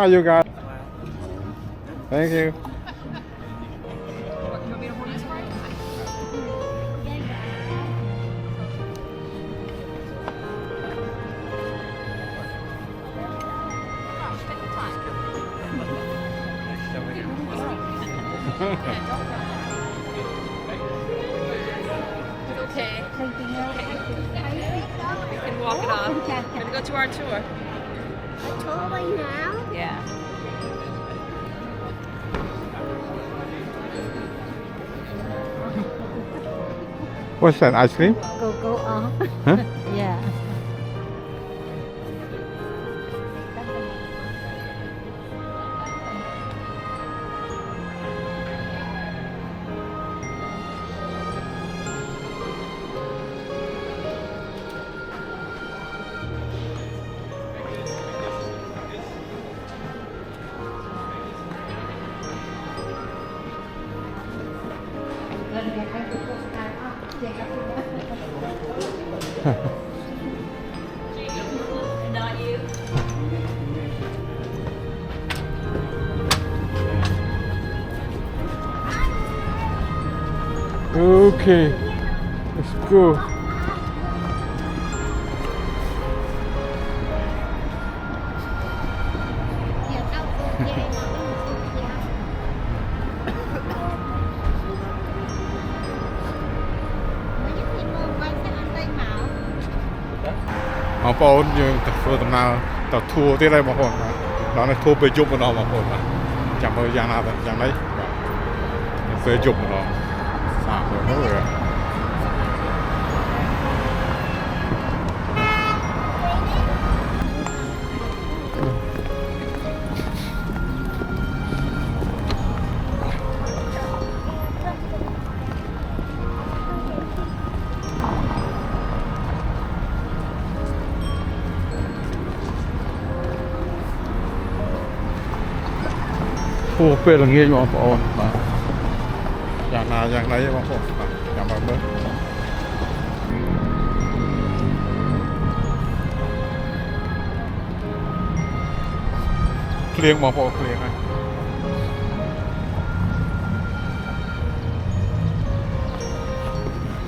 Bye, you guys. Thank you. Want me to hold this for you? Gosh, take your time. It's okay. We can walk it off. We're gonna go to our tour. A tour right now? Yeah. What's that, ice cream? Go off. Huh? Yeah. โอเค let's go បងប្អូនយើងទៅធ្វើដំណើរទៅធួទៀតហើយបងប្អូនបាទដល់នេះធួពេលយប់ម្ដងបងប្អូនបាទចាំមើលយ៉ាងណាទៅយ៉ាងម៉េចបាទពេលយប់ម្ដងសាកមើលមើល Ô,ពេលល្ងាចបងប្អូនបាទយ៉ាងណាយ៉ាងណីបងប្អូនបាទចាំមើលមើលភ្លៀងបងប្អូនភ្លៀងហើយ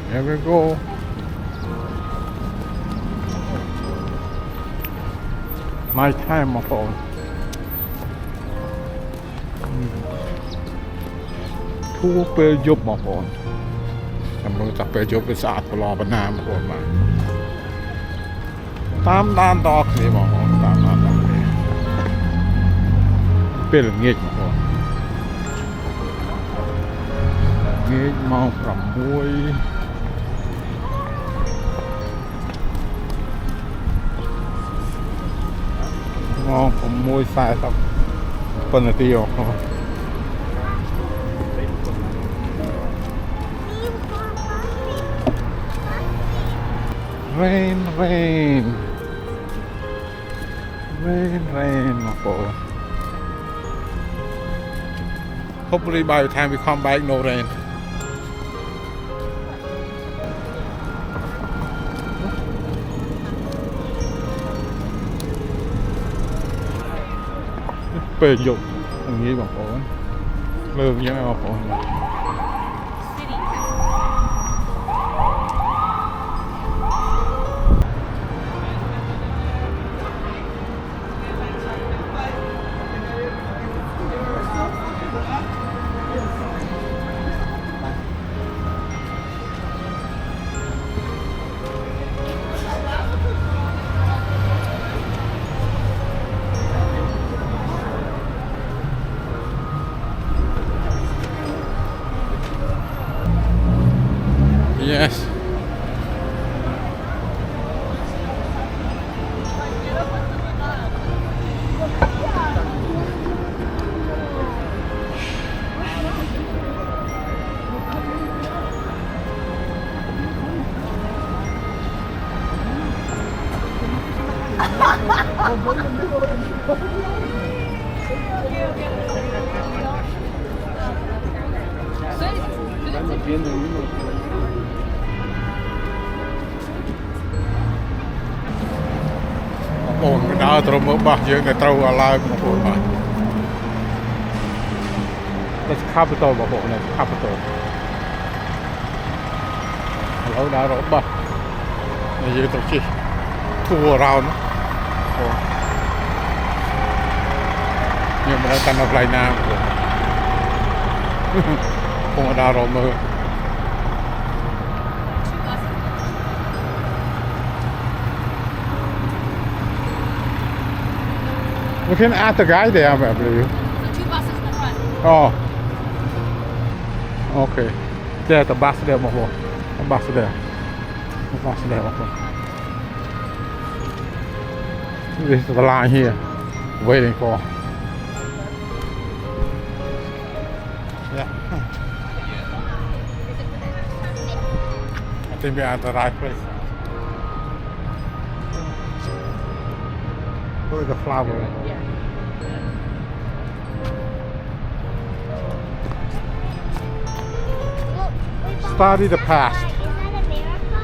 Here we go ម៉ៃថែមបងប្អូន ធួពេលយប់បងប្អូនចាំមើលតែពេលយប់វាស្អាតប្រឡងបណ្ណាបងប្អូនបាទតាមដានដល់គ្នាបងប្អូនតាមដានដល់គ្នាពេលល្ងាចបងប្អូនងាចម៉ោង 6 ម៉ោង 6:40 ប៉ុន្តែទីបងប្អូន Rain, rain, rain, rain, my boy. Hopefully by the time we come back, no rain. Bề dục, thằng nghĩ bằng phổ. Lương với em bằng phổ. Yes. ដើរត្រឹមមើលបោះយើងតែត្រូវឲ្យឡើងបងប្អូនបាទ That's Capito បងប្អូន That's Capito ឥឡូវដើររកបោះយើងត្រូវជិះ tour around ខ្ញុំមិនដឹងកាន់នៅកន្លែងណាបងប្អូនខ្ញុំដើររកមើល We can ask the guy there, I believe. The 2 buses in the front. Oh. Okay. There's the bus there, Moko. The bus there. The bus there, Moko. This is the line here. Waiting for. Yeah. I think we are at the right place. Look at the flower. Study the past. Is that America?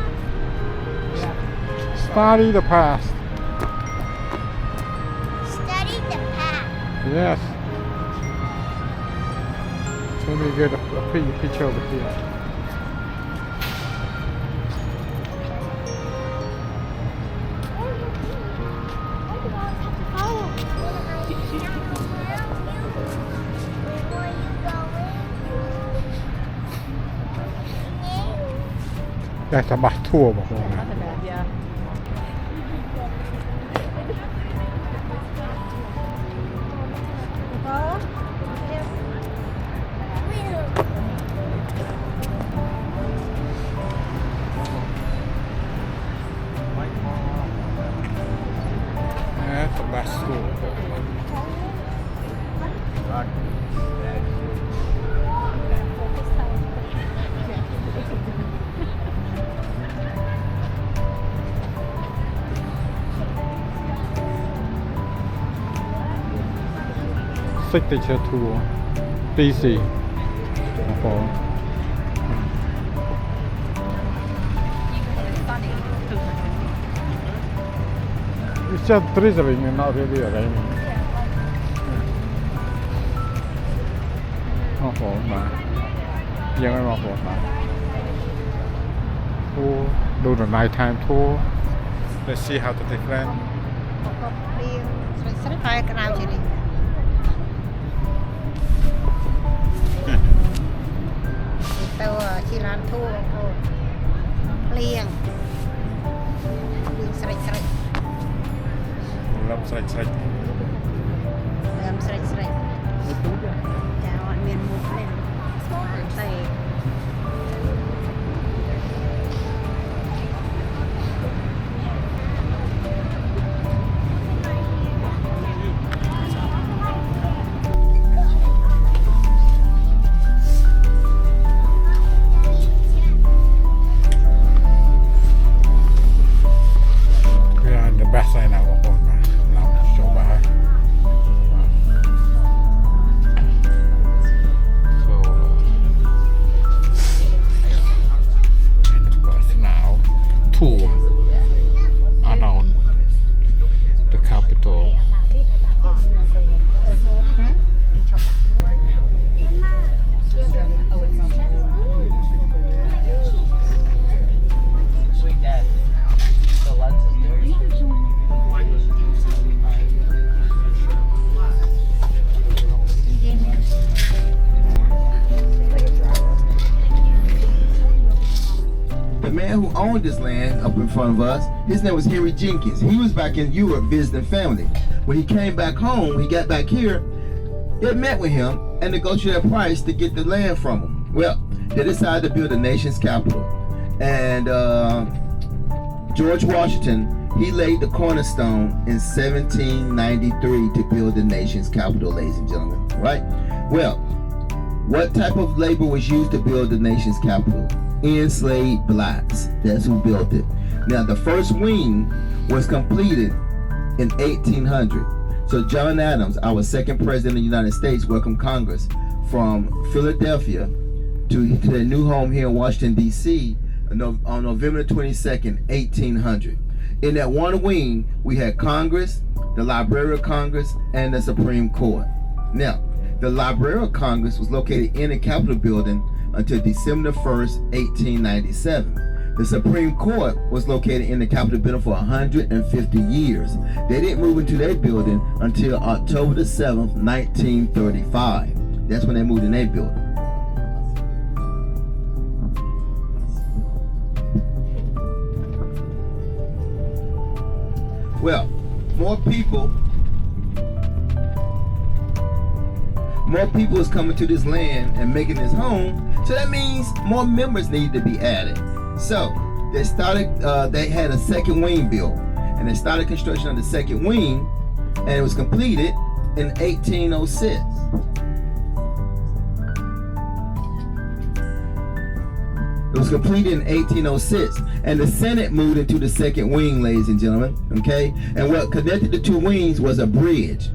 Study the past. Study the past. Yes. Let me get a picture over here. That's a bus tour before that. Yeah. That's a bus tour. Signature tour. DC. Okay. It's just drizzling and not really raining. Not for mà.ยังไม่มาfor mà. Tour. Do the nighttime tour. Let's see how the different. ស្រីៗហើយក្តៅជានេះទៅជាឡានធូរបងប្អូនភ្លៀងស្រីៗ Lắm sạch sạch. ដើមស្រីៗចាអត់មានមុខទេតែ We are in the best side now,បងប្អូនបាទឡើងចូលបាទ So in the bus now tour around the capital. Sweet dad. The lens is dirty. The man who owned this land up in front of us, his name was Henry Jenkins. He was back in Europe visiting family. When he came back home, he got back here, they met with him and negotiated a price to get the land from him. Well, they decided to build the nation's capital. And George Washington, he laid the cornerstone in 1793 to build the nation's capital, ladies and gentlemen, right? Well, what type of labor was used to build the nation's capital? Enslaved blacks. That's who built it. Now, the first wing was completed in 1800. So John Adams, our second president of the United States, welcomed Congress from Philadelphia to their new home here in Washington, D.C. on November 22nd, 1800. In that one wing, we had Congress, the Library of Congress, and the Supreme Court. Now, the Library of Congress was located in the Capitol building until December 1st, 1897. The Supreme Court was located in the Capitol building for 150 years. They didn't move into their building until October the 7th, 1935. That's when they moved in their building. Well, more people is coming to this land and making this home, so that means more members need to be added. So they had a second wing built, and they started construction of the second wing, and it was completed in 1806. It was completed in 1806, and the Senate moved into the second wing, ladies and gentlemen, okay? And what connected the two wings was a bridge.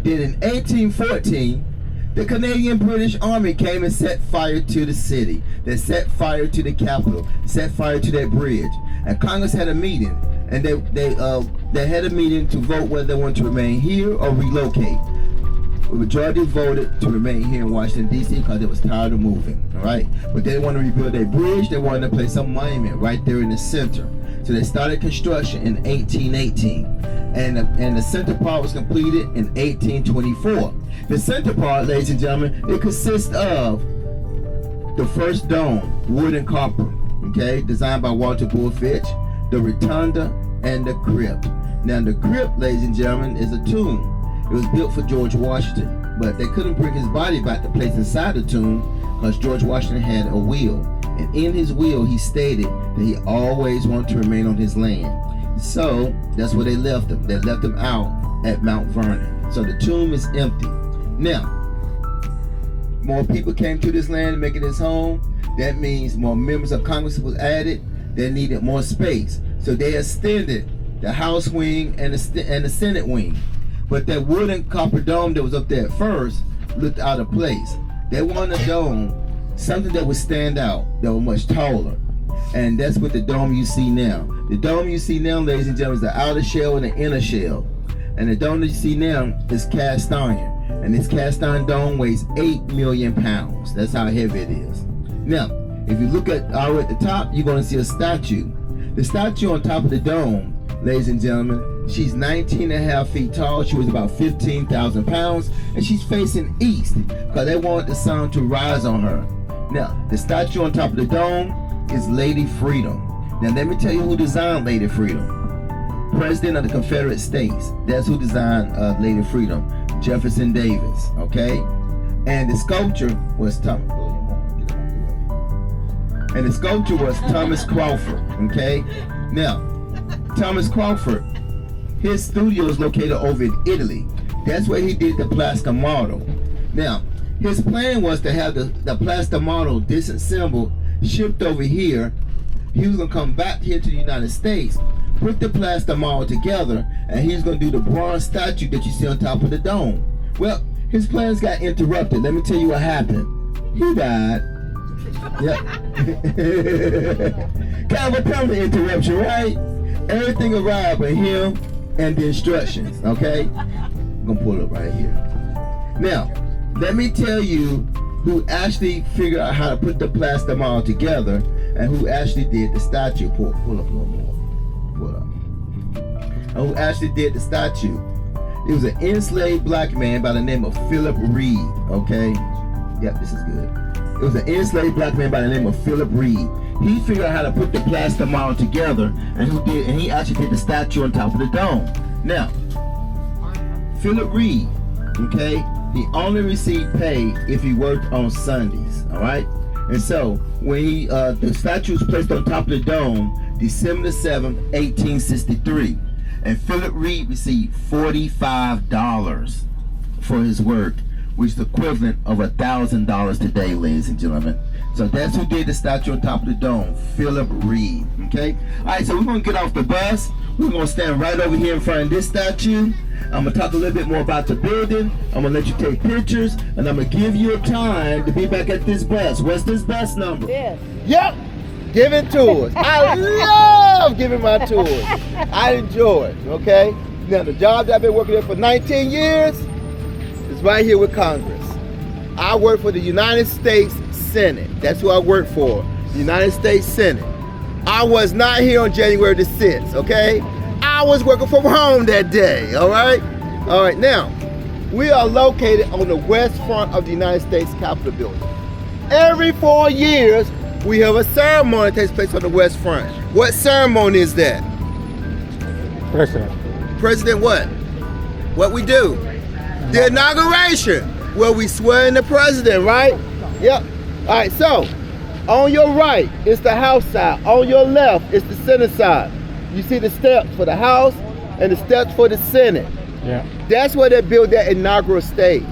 Then in 1814, the Canadian British Army came and set fire to the city. They set fire to the Capitol, set fire to that bridge. And Congress had a meeting, and they had a meeting to vote whether they wanted to remain here or relocate. The majority voted to remain here in Washington, D.C. because they was tired of moving, all right? But they didn't want to rebuild their bridge. They wanted to place some monument right there in the center. So they started construction in 1818. And the center part was completed in 1824. The center part, ladies and gentlemen, it consists of the first dome, wood and copper, okay, designed by Walter Bulfinch, the rotunda, and the crypt. Now the crypt, ladies and gentlemen, is a tomb. It was built for George Washington, but they couldn't bring his body back to place inside the tomb because George Washington had a will. And in his will, he stated that he always wanted to remain on his land. So that's where they left him. They left him out at Mount Vernon. So the tomb is empty. Now, more people came to this land and making this home. That means more members of Congress was added. They needed more space. So they extended the House wing and the Senate wing. But that wood and copper dome that was up there at first looked out of place. They wanted a dome, something that would stand out, that was much taller. And that's what the dome you see now. The dome you see now, ladies and gentlemen, is the outer shell and the inner shell. And the dome that you see now is cast iron. And this cast iron dome weighs 8 million pounds. That's how heavy it is. Now, if you look at all at the top, you're going to see a statue. The statue on top of the dome, ladies and gentlemen, she's 19.5 feet tall. She was about 15,000 pounds. And she's facing east because they wanted the sun to rise on her. Now, the statue on top of the dome is Lady Freedom. Now let me tell you who designed Lady Freedom. President of the Confederate States. That's who designed Lady Freedom. Jefferson Davis, okay? And the sculpture was Thomas Crawford, okay? Now, Thomas Crawford, his studio is located over in Italy. That's where he did the plaster model. Now, his plan was to have the plaster model disassembled, shipped over here. He was gonna come back here to the United States, put the plaster model together, and he's gonna do the bronze statue that you see on top of the dome. Well, his plans got interrupted. Let me tell you what happened. He died. Yep. Kind of a permanent interruption, right? Everything arrived but him and the instructions, okay? I'm gonna pull it right here. Now, let me tell you who actually figured out how to put the plaster model together and who actually did the statue. Pull up a little more. Pull up. And who actually did the statue. It was an enslaved black man by the name of Philip Reed, okay? Yep, this is good. It was an enslaved black man by the name of Philip Reed. He figured out how to put the plaster model together, and he actually did the statue on top of the dome. Now, Philip Reed, okay, he only received pay if he worked on Sundays, all right? And so, when the statue was placed on top of the dome, December 7th, 1863, and Philip Reed received $45 for his work, which is the equivalent of $1,000 today, ladies and gentlemen. So that's who did the statue on top of the dome, Philip Reed, okay? All right, so we're gonna get off the bus. We're gonna stand right over here in front of this statue. I'm gonna talk a little bit more about the building. I'm gonna let you take pictures, and I'm gonna give you a time to be back at this bus. What's this bus number? This. Yep, giving tours. I love giving my tours. I enjoy it, okay? Now, the job that I've been working at for 19 years is right here with Congress. I work for the United States Senate. That's who I work for, the United States Senate. I was not here on January the 6th, okay? I was working from home that day, all right? All right, now, we are located on the west front of the United States Capitol building. Every 4 years, we have a ceremony that takes place on the west front. What ceremony is that? President. President what? What we do? The inauguration, where we swear in the president, right? Yep. All right, so on your right, it's the House side. On your left, it's the Senate side. You see the steps for the House and the steps for the Senate. Yeah. That's where they build that inaugural stage,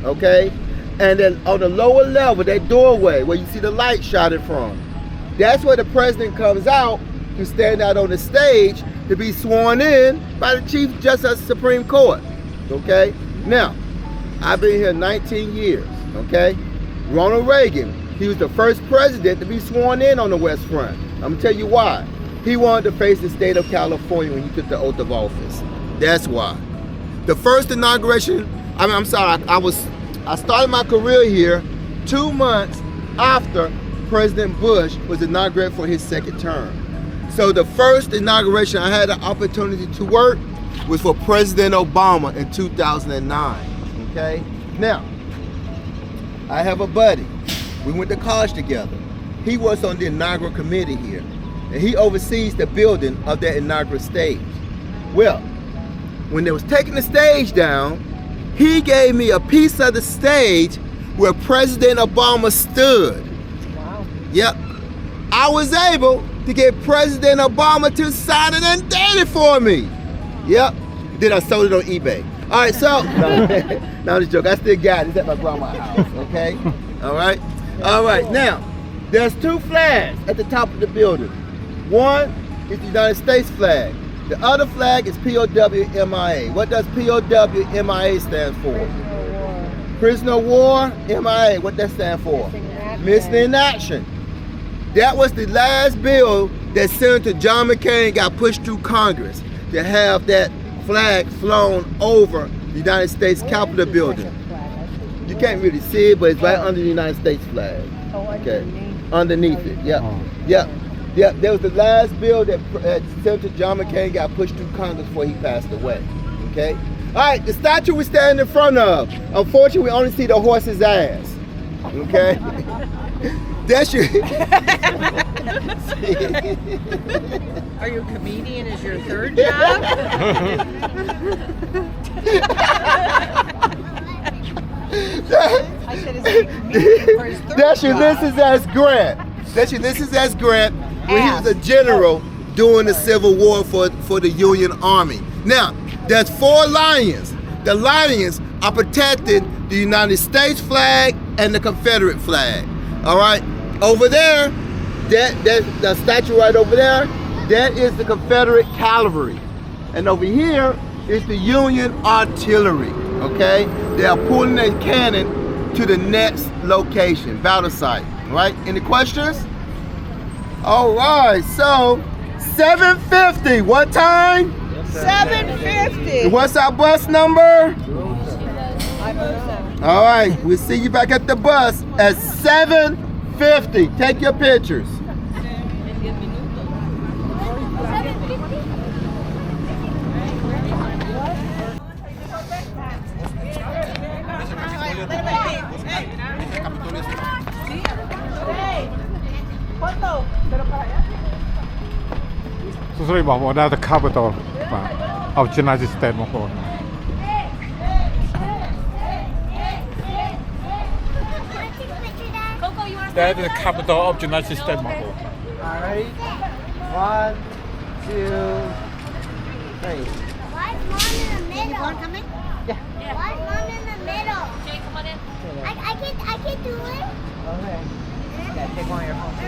okay? And then on the lower level, that doorway where you see the light shining from, that's where the president comes out to stand out on the stage to be sworn in by the Chief Justice of the Supreme Court, okay? Now, I've been here 19 years, okay? Ronald Reagan, he was the first president to be sworn in on the West Front. I'm gonna tell you why. He wanted to face the state of California when he took the oath of office. That's why. The first inauguration, I started my career here 2 months after President Bush was inaugurated for his second term. So the first inauguration I had the opportunity to work was for President Obama in 2009, okay? Now, I have a buddy. We went to college together. He works on the inaugural committee here, and he oversees the building of that inaugural stage. Well, when they was taking the stage down, he gave me a piece of the stage where President Obama stood. Wow. Yep. I was able to get President Obama to sign it and date it for me. Yep. Then I sold it on eBay. All right, so, no, I'm just joking. I still got it. It's at my grandma's house, okay? All right? All right, now, there's 2 flags at the top of the building. One is the United States flag. The other flag is POW-MIA. What does POW-MIA stand for? Prisoner of War, MIA. What that stand for? Missing in action. That was the last bill that Senator John McCain got pushed through Congress to have that flag flown over the United States Capitol building. You can't really see it, but it's right under the United States flag. Okay, underneath it. Yep, yep. Yeah, that was the last bill that Senator John McCain got pushed through Congress before he passed away. Okay? All right, the statue we stand in front of, unfortunately, we only see the horse's ass. Okay? That's your. Are you a comedian? Is your third job? I said, is he a comedian for his third That's job? Ulysses S. Grant. That's Ulysses S. Grant when he was a general during the Civil War for the Union Army. Now, there's 4 lions. The lions are protecting the United States flag and the Confederate flag. All right? Over there, that statue right over there, that is the Confederate cavalry. And over here is the Union artillery, okay? They are pulling their cannon to the next location, battle site, right? Any questions? All right, so 7:50, what time? 7:50. What's our bus number? I don't know. All right, we'll see you back at the bus at 7:50. Take your pictures. So sorry បងប្អូន that's the capital of United States បងប្អូន Coco, you want to That's the capital of United States បងប្អូន All right. 1, 2, 3. Why is mom in the middle? Coming? Why is mom in the middle? Jay, come on in. I can't do it. Okay. Yeah, take one of your phones.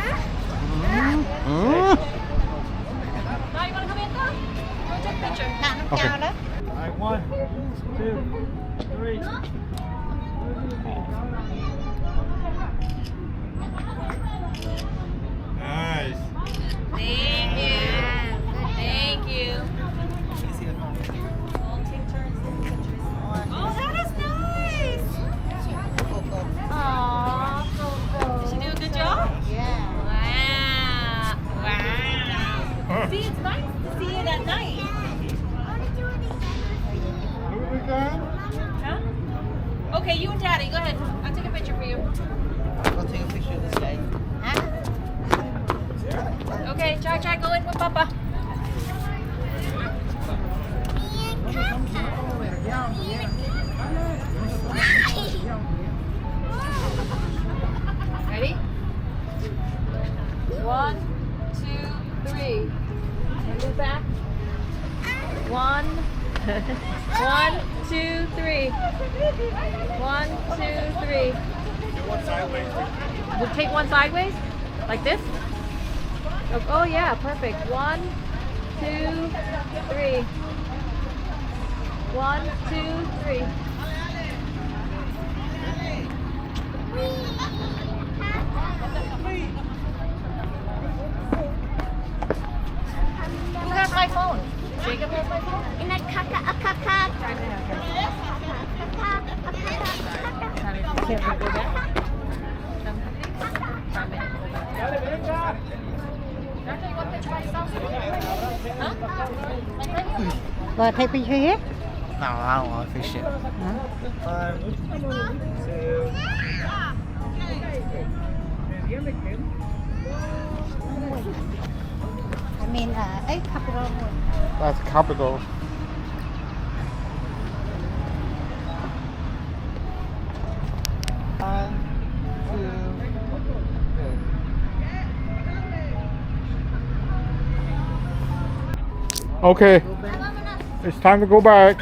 Now you want to come in, though? You want to take a picture? Okay. All right, 1, 2, 3. Nice. Thank you. Thank you. got it. Go ahead. I'll take a picture for you. I'll take a picture of this guy. Okay, Chai, go in with Papa. Ready? 1, 2, 3. Move back. 1, 1, 2, 3. 1, 2, 3. We'll take one sideways, like this. Oh yeah, perfect. 1, 2, 3. 1, 2, 3. Who has my phone? Jacob has my phone? In a caca, a caca. Can't we go back? You want a picture by yourself? Huh? Like right here? Want to take a picture here? No, I don't want to fish it. I mean, Capito Hill. That's Capito. Okay, it's time to go back.